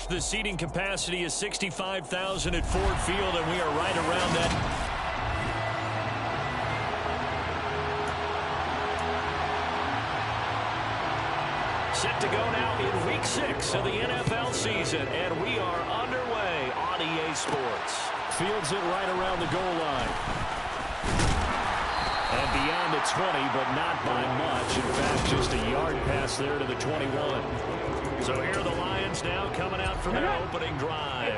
The seating capacity is 65,000 at Ford Field, and we are right around that. Set to go now in Week 6 of the NFL season, and we are underway on EA Sports. Fields it right around the goal line. And beyond the 20, but not by much. In fact, just a yard pass there to the 21. So here are the Lions now coming out for their opening drive.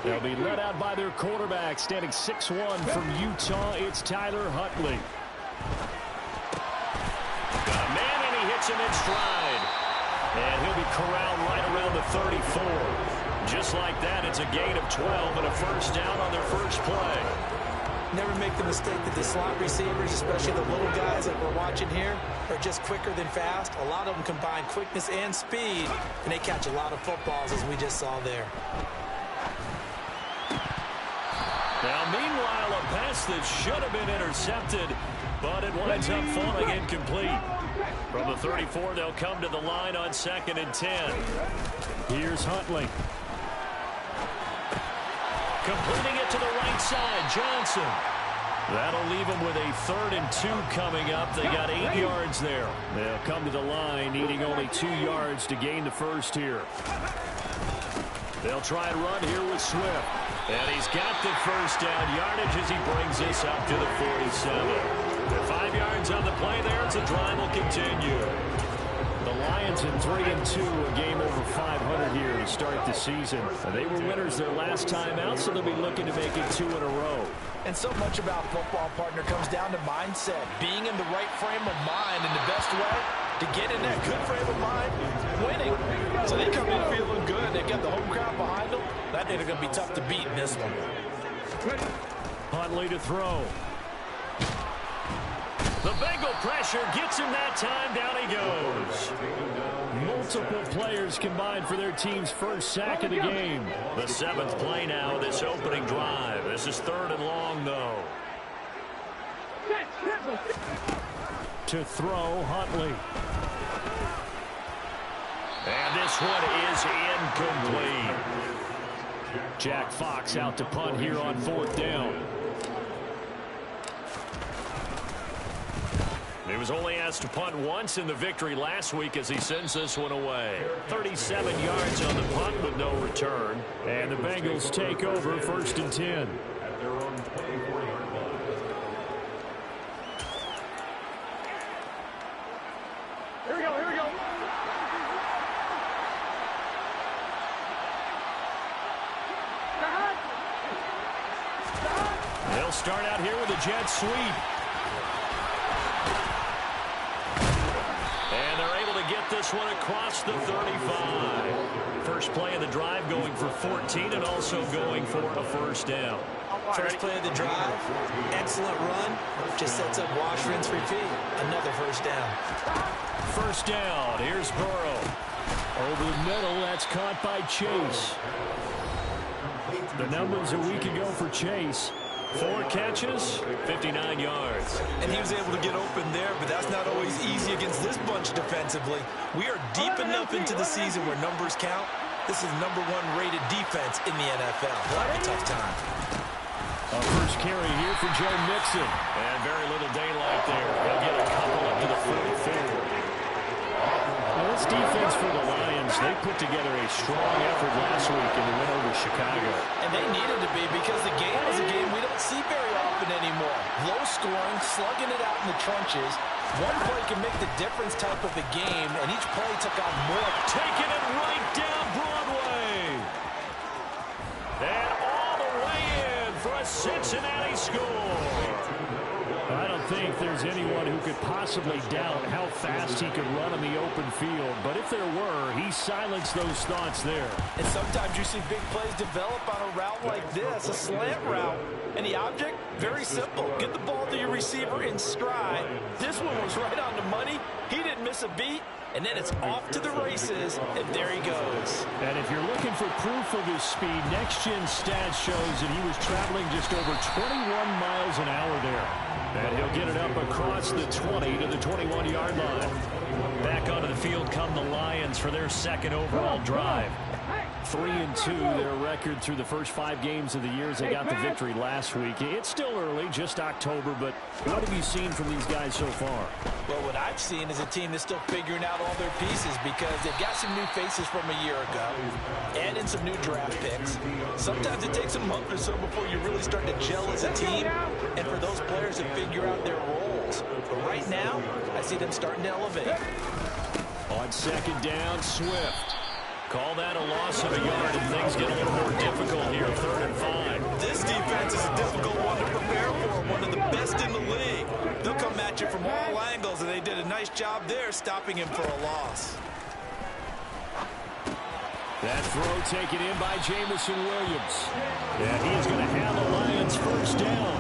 They'll be led out by their quarterback, standing 6'1" from Utah. It's Tyler Huntley. Got a man, and he hits him in stride. And he'll be corralled right around the 34. Just like that, it's a gain of 12 and a first down on their first play. Never make the mistake that the slot receivers, especially the little guys that we're watching here, are just quicker than fast. A lot of them combine quickness and speed, and they catch a lot of footballs, as we just saw there. Now, meanwhile, a pass that should have been intercepted, but it winds up falling incomplete. From the 34, they'll come to the line on 2nd and 10. Here's Huntley. Completing it to the right side, Johnson. That'll leave him with a 3rd and 2 coming up. They got 8 yards there. They'll come to the line, needing only 2 yards to gain the first here. They'll try and run here with Swift. And he's got the first down yardage as he brings this up to the 47. With 5 yards on the play there, the drive will continue. The Lions in 3-2, a game over 500 here to start the season. They were winners their last time out, so they'll be looking to make it 2 in a row. And so much about football, partner, comes down to mindset. Being in the right frame of mind, and the best way to get in that good frame of mind, winning. So they come in feeling good. They got the home crowd behind them. That they're going to be tough to beat in this one. Huntley to throw. The Bengal pressure gets him that time. Down he goes. Multiple players combined for their team's first sack of the game. The 7th play now, this opening drive. This is 3rd and long, though. To throw, Huntley. And this one is incomplete. Jack Fox out to punt here on 4th down. He was only asked to punt once in the victory last week as he sends this one away. 37 yards on the punt with no return. And the Bengals take over 1st and 10. Here we go, here we go. They'll start out here with a jet sweep. And they're able to get this one across the 35. First play of the drive going for 14 and also going for a first down. First play of the drive, excellent run, just sets up wash, rinse, repeat. Another first down. First down, here's Burrow. Over the middle, that's caught by Chase. The numbers a week ago for Chase. 4 catches, 59 yards. And he was able to get open there, but that's not always easy against this bunch defensively. We are deep enough into the season where numbers count. This is #1 rated defense in the NFL. He'll have a tough time. A first carry here for Joe Mixon. And very little daylight there. He'll get a couple up to the 44. Now this defense for the Lions, they put together a strong effort last week in the win over Chicago. And they needed to be because the game is a game we don't see very often anymore. Low scoring, slugging it out in the trenches. One play can make the difference type of a game, and each play took on more. Taking it right down Broadway. And all the way in for a Cincinnati score. I don't think there's anyone who could possibly doubt how fast he could run on the open field. But if there were, he silenced those thoughts there. And sometimes you see big plays develop on a route like this, a slant route. And the object, very simple. Get the ball to your receiver in stride. This one was right on the money. He didn't miss a beat. And then it's off to the races, and there he goes. And if you're looking for proof of his speed, Next Gen Stats shows that he was traveling just over 21 miles an hour there. And he'll get it up across the 20 to the 21-yard line. Back onto the field come the Lions for their second overall drive. 3-2, their record through the first 5 games of the year as they got the victory last week. It's still early, just October, but what have you seen from these guys so far? Well, what I've seen is a team that's still figuring out all their pieces because they've got some new faces from a year ago and in some new draft picks. Sometimes it takes a month or so before you really start to gel as a team and for those players to figure out their roles. But right now, I see them starting to elevate. On second down, Swift. Call that a loss of a yard, and things get a little more difficult here, 3rd and 5. This defense is a difficult one to prepare for, one of the best in the league. They'll come at you from all angles, and they did a nice job there stopping him for a loss. That throw taken in by Jameson Williams. Yeah, he's going to have the Lions first down.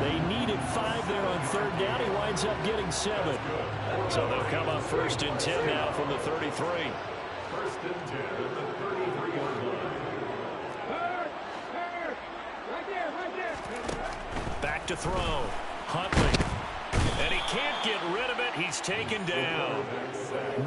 They needed 5 there on 3rd down. He winds up getting 7. So they'll come up 1st and 10 now from the 33. First and 10 at the 33-yard line. Right there. Back to throw. Huntley. And he can't get rid of it. He's taken down.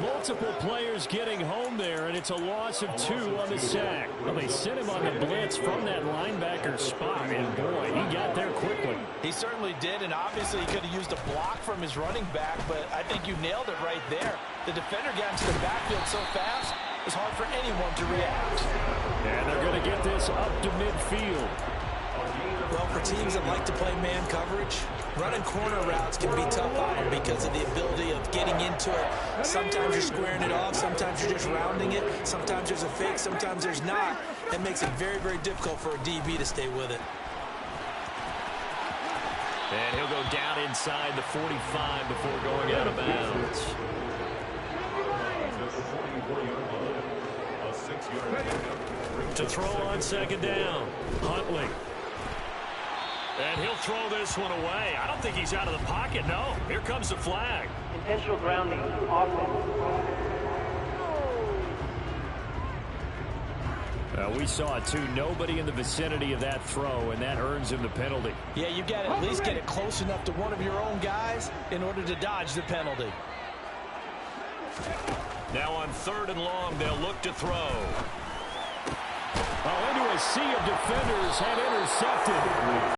Multiple players getting home there, and it's a loss of 2 on the sack. Well, they sent him on the blitz from that linebacker spot, and boy, he got there quickly. He certainly did, and obviously he could have used a block from his running back, but I think you nailed it right there. The defender got into the backfield so fast, it was hard for anyone to react. And they're going to get this up to midfield. Well, for teams that like to play man coverage, running corner routes can be tough on them because of the ability of getting into it. Sometimes you're squaring it off. Sometimes you're just rounding it. Sometimes there's a fake. Sometimes there's not. That makes it very, very difficult for a DB to stay with it. And he'll go down inside the 45 before going out of bounds. To throw on second down, Huntley. And he'll throw this one away. I don't think he's out of the pocket, no. Here comes the flag. Intentional grounding, offense. We saw it, too. Nobody in the vicinity of that throw, and that earns him the penalty. Yeah, you've got to at least get it close enough to one of your own guys in order to dodge the penalty. Now on 3rd and long, they'll look to throw. Oh, into a sea of defenders and intercepted.